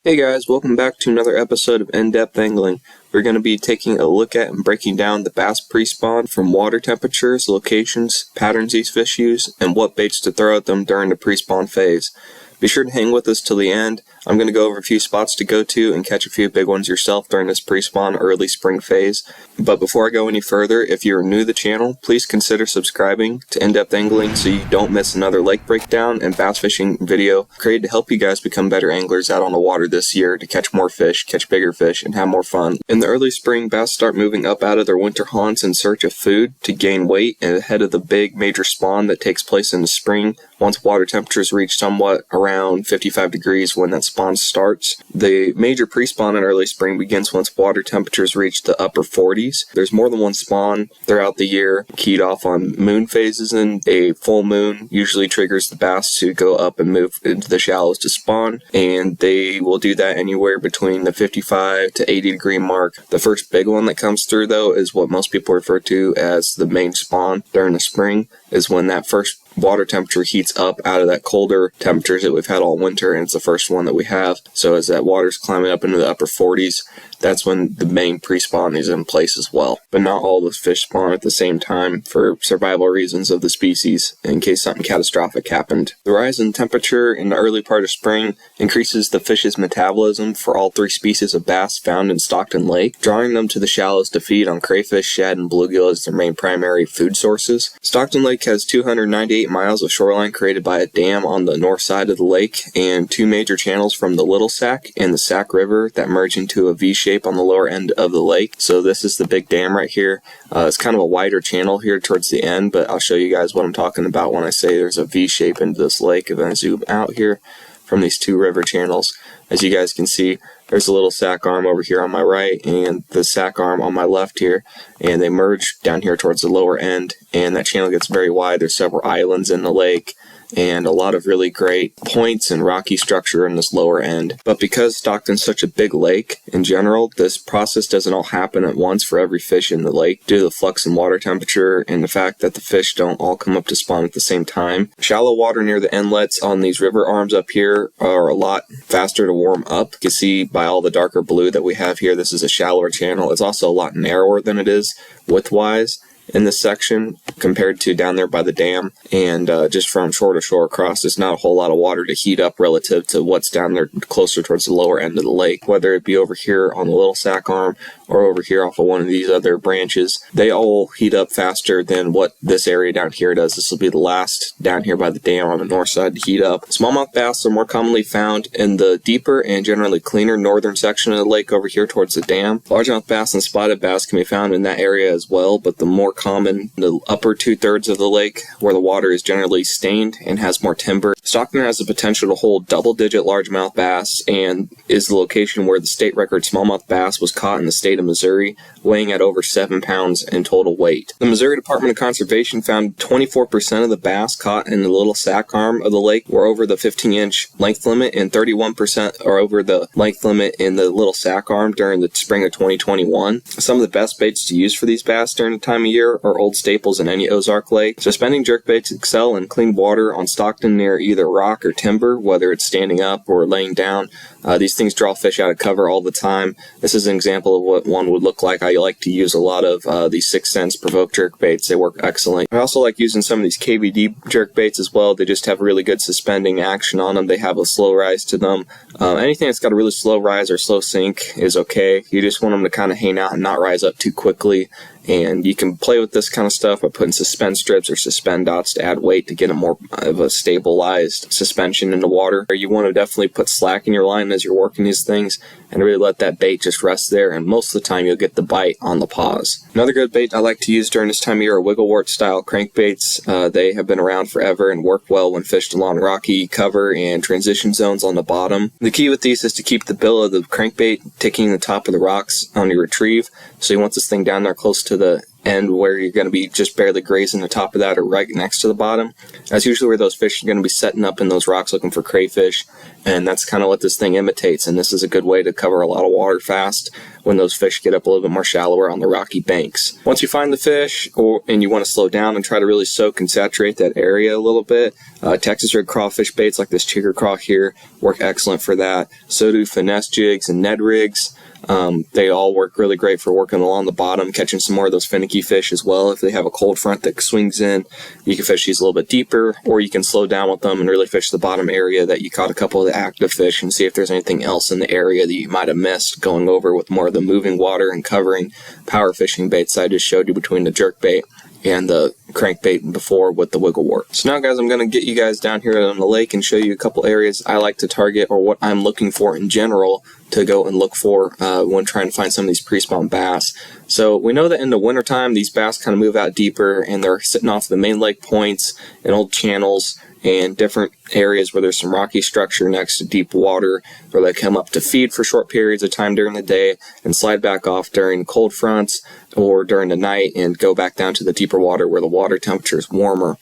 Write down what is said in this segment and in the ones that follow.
Hey guys, welcome back to another episode of In-Depth Angling. We're going to be taking a look at and breaking down the bass pre-spawn from water temperatures, locations, patterns these fish use, and what baits to throw at them during the pre-spawn phase. Be sure to hang with us till the end. I'm going to go over a few spots to go to and catch a few big ones yourself during this pre-spawn early spring phase. But before I go any further, if you're new to the channel, please consider subscribing to In-Depth Angling so you don't miss another lake breakdown and bass fishing video created to help you guys become better anglers out on the water this year to catch more fish, catch bigger fish, and have more fun. In the early spring, bass start moving up out of their winter haunts in search of food to gain weight and ahead of the big major spawn that takes place in the spring once water temperatures reach somewhat around 55 degrees when that spawn starts. The major pre-spawn in early spring begins once water temperatures reach the upper 40s. There's more than one spawn throughout the year, keyed off on moon phases, and a full moon usually triggers the bass to go up and move into the shallows to spawn, and they will do that anywhere between the 55 to 80 degree mark. The first big one that comes through though is what most people refer to as the main spawn during the spring, is when that first water temperature heats up out of that colder temperatures that we've had all winter, and it's the first one that we have. So as that water's climbing up into the upper 40s, that's when the main pre-spawn is in place as well. But not all the fish spawn at the same time for survival reasons of the species in case something catastrophic happened. The rise in temperature in the early part of spring increases the fish's metabolism for all three species of bass found in Stockton Lake, drawing them to the shallows to feed on crayfish, shad, and bluegill as their main primary food sources. Stockton Lake has 298 miles of shoreline created by a dam on the north side of the lake and two major channels from the Little Sac and the Sac River that merge into a V-shape on the lower end of the lake. So this is the big dam right here. It's kind of a wider channel here towards the end, but I'll show you guys what I'm talking about when I say there's a V-shape into this lake. If I zoom out here from these two river channels, as you guys can see, there's a little sac arm over here on my right and the sac arm on my left here, and they merge down here towards the lower end, and that channel gets very wide. There's several islands in the lake and a lot of really great points and rocky structure in this lower end. But because Stockton's such a big lake in general, this process doesn't all happen at once for every fish in the lake due to the flux in water temperature and the fact that the fish don't all come up to spawn at the same time. Shallow water near the inlets on these river arms up here are a lot faster to warm up. You can see by all the darker blue that we have here, this is a shallower channel. It's also a lot narrower than it is width-wise in this section compared to down there by the dam, and just from shore to shore across, there's not a whole lot of water to heat up relative to what's down there closer towards the lower end of the lake, whether it be over here on the Little Sac arm or over here off of one of these other branches. They all heat up faster than what this area down here does. This will be the last down here by the dam on the north side to heat up. Smallmouth bass are more commonly found in the deeper and generally cleaner northern section of the lake over here towards the dam. Largemouth bass and spotted bass can be found in that area as well, but the more common the upper two-thirds of the lake where the water is generally stained and has more timber. Stockton has the potential to hold double-digit largemouth bass and is the location where the state record smallmouth bass was caught in the state of Missouri, weighing at over 7 pounds in total weight. The Missouri Department of Conservation found 24% of the bass caught in the Little Sac arm of the lake were over the 15-inch length limit, and 31% are over the length limit in the Little Sac arm during the spring of 2021. Some of the best baits to use for these bass during the time of year are old staples in any Ozark lake. Suspending jerkbaits excel in clean water on Stockton near either rock or timber, whether it's standing up or laying down. These things draw fish out of cover all the time. This is an example of what one would look like. I like to use a lot of these 6 cents provoke jerkbaits. They work excellent. I also like using some of these KVD jerkbaits as well. They just have really good suspending action on them. They have a slow rise to them. Anything that's got a really slow rise or slow sink is okay. You just want them to kind of hang out and not rise up too quickly. And you can play with this kind of stuff by putting suspend strips or suspend dots to add weight to get a more of a stabilized suspension in the water. You want to definitely put slack in your line as you're working these things and really let that bait just rest there, and most of the time you'll get the bite on the pause. Another good bait I like to use during this time of year are wigglewort style crankbaits. They have been around forever and work well when fished along rocky cover and transition zones on the bottom. The key with these is to keep the bill of the crankbait ticking the top of the rocks on your retrieve. So you want this thing down there close to the end where you're going to be just barely grazing the top of that or right next to the bottom. That's usually where those fish are going to be setting up in those rocks looking for crayfish, and that's kind of what this thing imitates, and this is a good way to cover a lot of water fast when those fish get up a little bit more shallower on the rocky banks. Once you find the fish and you want to slow down and try to really soak and saturate that area a little bit, Texas red crawfish baits like this chigger craw here work excellent for that. So do finesse jigs and Ned rigs. They all work really great for working along the bottom, catching some more of those finicky fish as well. If they have a cold front that swings in, you can fish these a little bit deeper, or you can slow down with them and really fish the bottom area that you caught a couple of the active fish and see if there's anything else in the area that you might have missed going over with more of the moving water and covering power fishing baits I just showed you between the jerk bait and the crankbait before with the wiggle wart. So now guys, I'm going to get you guys down here on the lake and show you a couple areas I like to target, or what I'm looking for in general to go and look for when trying to find some of these pre-spawn bass. So we know that in the wintertime these bass kind of move out deeper and they're sitting off the main lake points and old channels and different areas where there's some rocky structure next to deep water, where they come up to feed for short periods of time during the day and slide back off during cold fronts or during the night and go back down to the deeper water where the water temperature is warmer.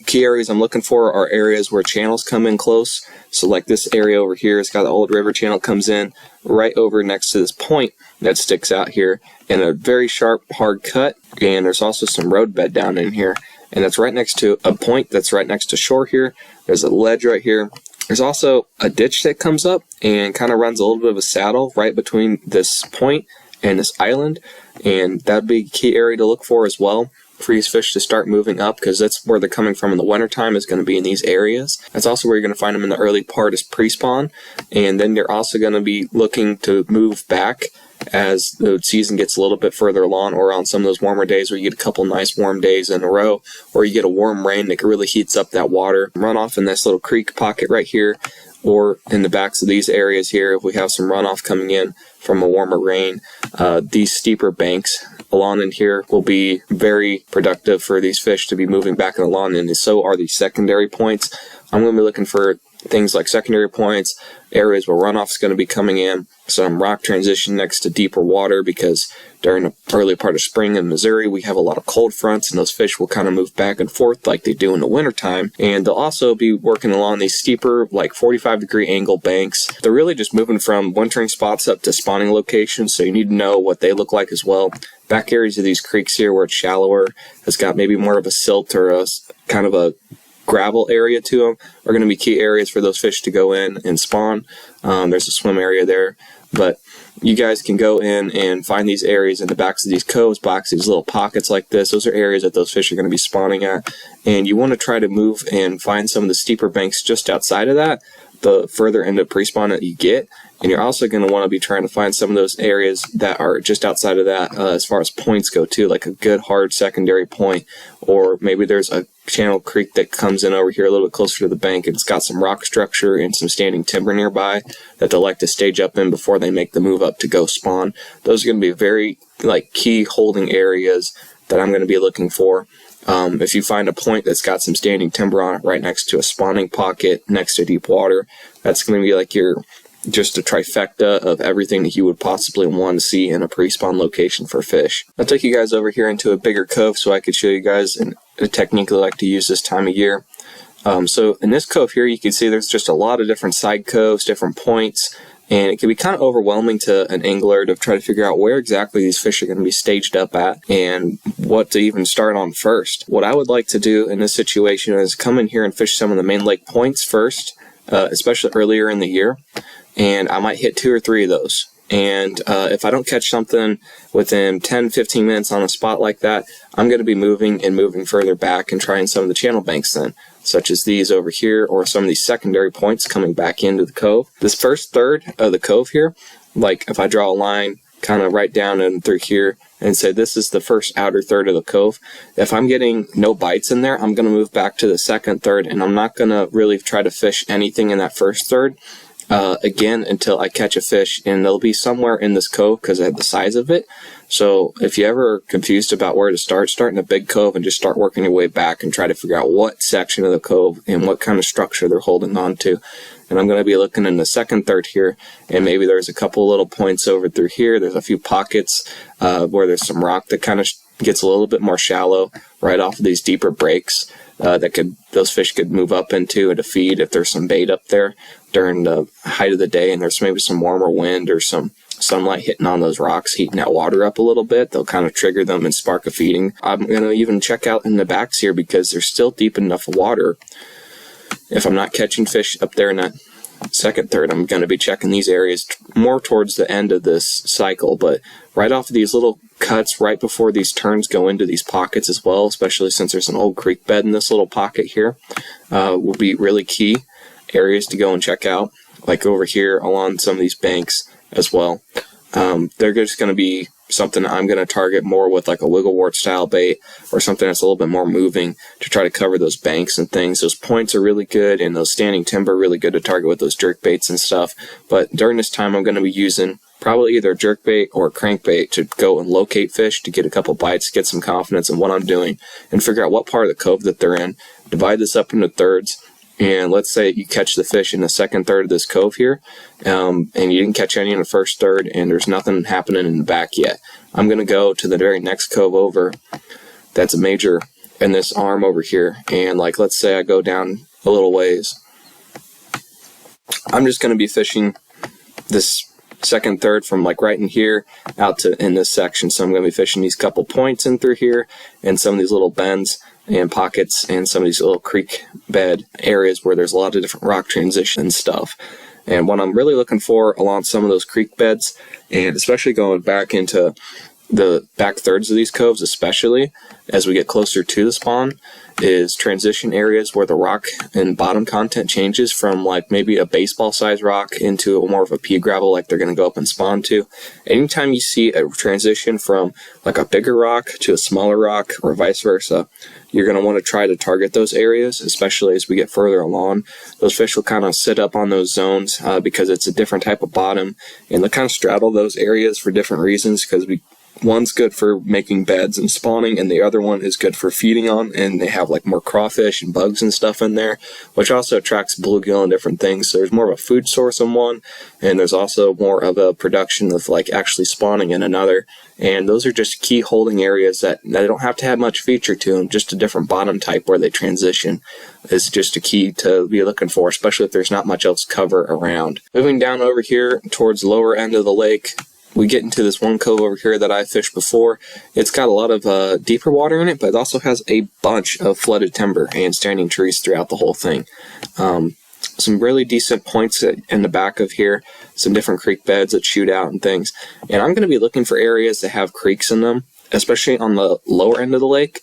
Key areas I'm looking for are areas where channels come in close. So like this area over here, it's got the old river channel comes in right over next to this point that sticks out here, and a very sharp hard cut, and there's also some road bed down in here, and it's right next to a point that's right next to shore here. There's a ledge right here. There's also a ditch that comes up and kind of runs a little bit of a saddle right between this point and this island, and that'd be a key area to look for as well for these fish to start moving up, because that's where they're coming from in the wintertime, is going to be in these areas. That's also where you're going to find them in the early part as pre-spawn, and then they're also going to be looking to move back as the season gets a little bit further along, or on some of those warmer days where you get a couple nice warm days in a row, or you get a warm rain that really heats up that water. Runoff in this little creek pocket right here, or in the backs of these areas here, if we have some runoff coming in from a warmer rain, these steeper banks along in here will be very productive for these fish to be moving back and along, and so are these secondary points. I'm going to be looking for things like secondary points, areas where runoff is going to be coming in, some rock transition next to deeper water, because during the early part of spring in Missouri we have a lot of cold fronts, and those fish will kind of move back and forth like they do in the wintertime. And they'll also be working along these steeper, like 45-degree angle banks. They're really just moving from wintering spots up to spawning locations, so you need to know what they look like as well. Back areas of these creeks here where it's shallower, has got maybe more of a silt or a kind of a gravel area to them, are going to be key areas for those fish to go in and spawn. There's a swim area there, but you guys can go in and find these areas in the backs of these coves, box these little pockets like this. Those are areas that those fish are going to be spawning at, and you want to try to move and find some of the steeper banks just outside of that, the further into pre-spawn that you get. And you're also going to want to be trying to find some of those areas that are just outside of that as far as points go too, like a good hard secondary point, or maybe there's a channel creek that comes in over here a little bit closer to the bank, and it's got some rock structure and some standing timber nearby that they'll like to stage up in before they make the move up to go spawn. Those are going to be very key holding areas that I'm going to be looking for. If you find a point that's got some standing timber on it right next to a spawning pocket next to deep water, that's going to be like your just a trifecta of everything that you would possibly want to see in a pre-spawn location for fish. I'll take you guys over here into a bigger cove so I could show you guys a technique I like to use this time of year. So in this cove here, you can see there's just a lot of different side coves, different points, and it can be kind of overwhelming to an angler to try to figure out where exactly these fish are going to be staged up at and what to even start on first. What I would like to do in this situation is come in here and fish some of the main lake points first, especially earlier in the year, and I might hit 2 or 3 of those. And if I don't catch something within 10-15 minutes on a spot like that, I'm going to be moving further back and trying some of the channel banks then, such as these over here, or some of these secondary points coming back into the cove. This first third of the cove here, like if I draw a line kind of right down and through here and say this is the first outer third of the cove, if I'm getting no bites in there, I'm going to move back to the second third, and I'm not going to really try to fish anything in that first third again until I catch a fish, and they'll be somewhere in this cove because of the size of it. So if you ever are confused about where to start in a big cove and just start working your way back and try to figure out what section of the cove and what kind of structure they're holding on to. And I'm going to be looking in the second third here, and maybe there's a couple little points over through here. There's a few pockets where there's some rock that kind of gets a little bit more shallow right off of these deeper breaks that those fish could move up into and to feed if there's some bait up there during the height of the day and there's maybe some warmer wind or some sunlight hitting on those rocks, heating that water up a little bit, they'll kind of trigger them and spark a feeding. I'm going to even check out in the backs here because there's still deep enough water. If I'm not catching fish up there in that second third, I'm going to be checking these areas more towards the end of this cycle, but right off of these little cuts right before these turns go into these pockets as well, especially since there's an old creek bed in this little pocket here, will be really key areas to go and check out, like over here along some of these banks as well. They're just going to be something I'm going to target more with like a wiggle wart style bait or something that's a little bit more moving to try to cover those banks and things. Those points are really good, and those standing timber are really good to target with those jerk baits and stuff. But during this time, I'm going to be using probably either jerk bait or crankbait to go and locate fish, to get a couple bites, get some confidence in what I'm doing, and figure out what part of the cove that they're in. Divide this up into thirds. And let's say you catch the fish in the second third of this cove here, and you didn't catch any in the first third, and there's nothing happening in the back yet. I'm going to go to the very next cove over that's a major in this arm over here, and like let's say I go down a little ways. I'm just going to be fishing this second third from like right in here out to in this section. So I'm going to be fishing these couple points in through here and some of these little bends and pockets and some of these little creek bed areas where there's a lot of different rock transition stuff. And what I'm really looking for along some of those creek beds, and especially going back into the back thirds of these coves, especially as we get closer to the spawn, is transition areas where the rock and bottom content changes from like maybe a baseball size rock into a more of a pea gravel like they're going to go up and spawn to. Anytime you see a transition from like a bigger rock to a smaller rock or vice versa, you're going to want to try to target those areas, especially as we get further along. Those fish will kind of sit up on those zones because it's a different type of bottom, and they'll kind of straddle those areas for different reasons, because one's good for making beds and spawning, and the other one is good for feeding on, and they have like more crawfish and bugs and stuff in there, which also attracts bluegill and different things. So there's more of a food source in one, and there's also more of a production of like actually spawning in another. And those are just key holding areas that they don't have to have much feature to them, just a different bottom type where they transition is just a key to be looking for, especially if there's not much else cover around. Moving down over here towards the lower end of the lake, we get into this one cove over here that I fished before. It's got a lot of deeper water in it, but it also has a bunch of flooded timber and standing trees throughout the whole thing. Some really decent points in the back of here, some different creek beds that shoot out and things. And I'm going to be looking for areas that have creeks in them, especially on the lower end of the lake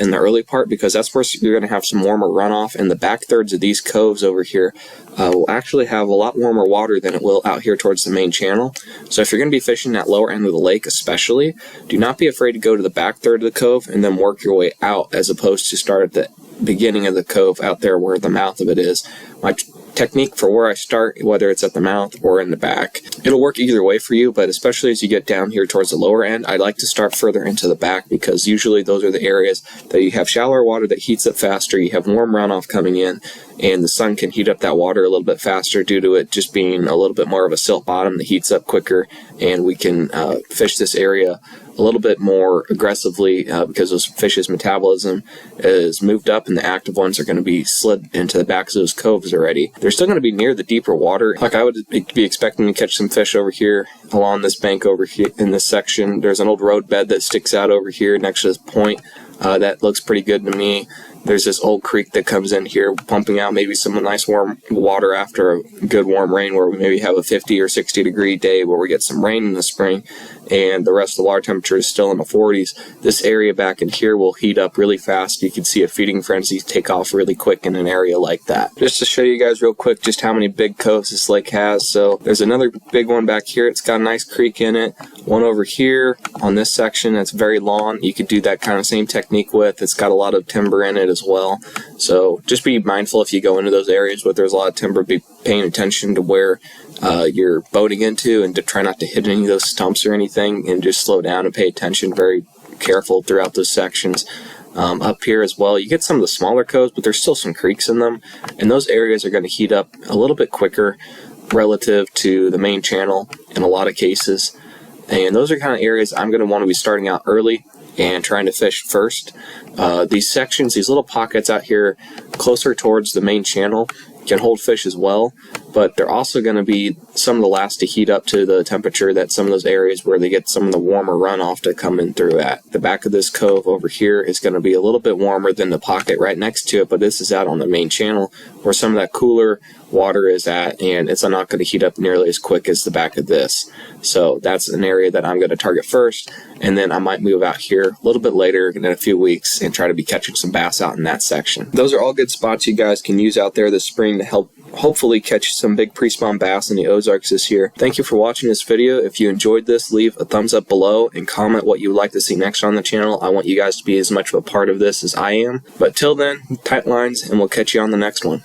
in the early part, because that's where you're going to have some warmer runoff. And the back thirds of these coves over here will actually have a lot warmer water than it will out here towards the main channel. So if you're going to be fishing that lower end of the lake especially, do not be afraid to go to the back third of the cove and then work your way out, as opposed to start at the beginning of the cove out there where the mouth of it is. My technique for where I start, whether it's at the mouth or in the back, it'll work either way for you, but especially as you get down here towards the lower end, I like to start further into the back, because usually those are the areas that you have shallower water that heats up faster, you have warm runoff coming in, and the sun can heat up that water a little bit faster due to it just being a little bit more of a silt bottom that heats up quicker, and we can fish this area a little bit more aggressively because those fish's metabolism is moved up, and the active ones are going to be slid into the backs of those coves already. They're still going to be near the deeper water. Like I would be expecting to catch some fish over here along this bank over here in this section. There's an old road bed that sticks out over here next to this point that looks pretty good to me. There's this old creek that comes in here, pumping out maybe some nice warm water after a good warm rain, where we maybe have a 50 or 60 degree day where we get some rain in the spring, and the rest of the water temperature is still in the 40s. This area back in here will heat up really fast. You can see a feeding frenzy take off really quick in an area like that. Just to show you guys real quick just how many big coves this lake has. So there's another big one back here. It's got a nice creek in it. One over here on this section that's very long. You could do that kind of same technique with. It's got a lot of timber in it as well. So just be mindful if you go into those areas where there's a lot of timber. Be paying attention to where you're boating into, and to try not to hit any of those stumps or anything, and just slow down and pay attention, very careful throughout those sections. Up here as well, you get some of the smaller coves, but there's still some creeks in them, and those areas are going to heat up a little bit quicker relative to the main channel in a lot of cases. And those are kind of areas I'm going to want to be starting out early and trying to fish first. These sections, these little pockets out here closer towards the main channel, can hold fish as well, but they're also going to be some of the last to heat up to the temperature that some of those areas where they get some of the warmer runoff to come in through at. The back of this cove over here is going to be a little bit warmer than the pocket right next to it, but this is out on the main channel where some of that cooler water is at, and it's not going to heat up nearly as quick as the back of this. So that's an area that I'm going to target first, and then I might move out here a little bit later in a few weeks and try to be catching some bass out in that section. Those are all good spots you guys can use out there this spring to help hopefully catch some big pre-spawn bass in the Ozarks this year. Thank you for watching this video. If you enjoyed this, leave a thumbs up below and comment what you would like to see next on the channel. I want you guys to be as much of a part of this as I am. But till then, tight lines, and we'll catch you on the next one.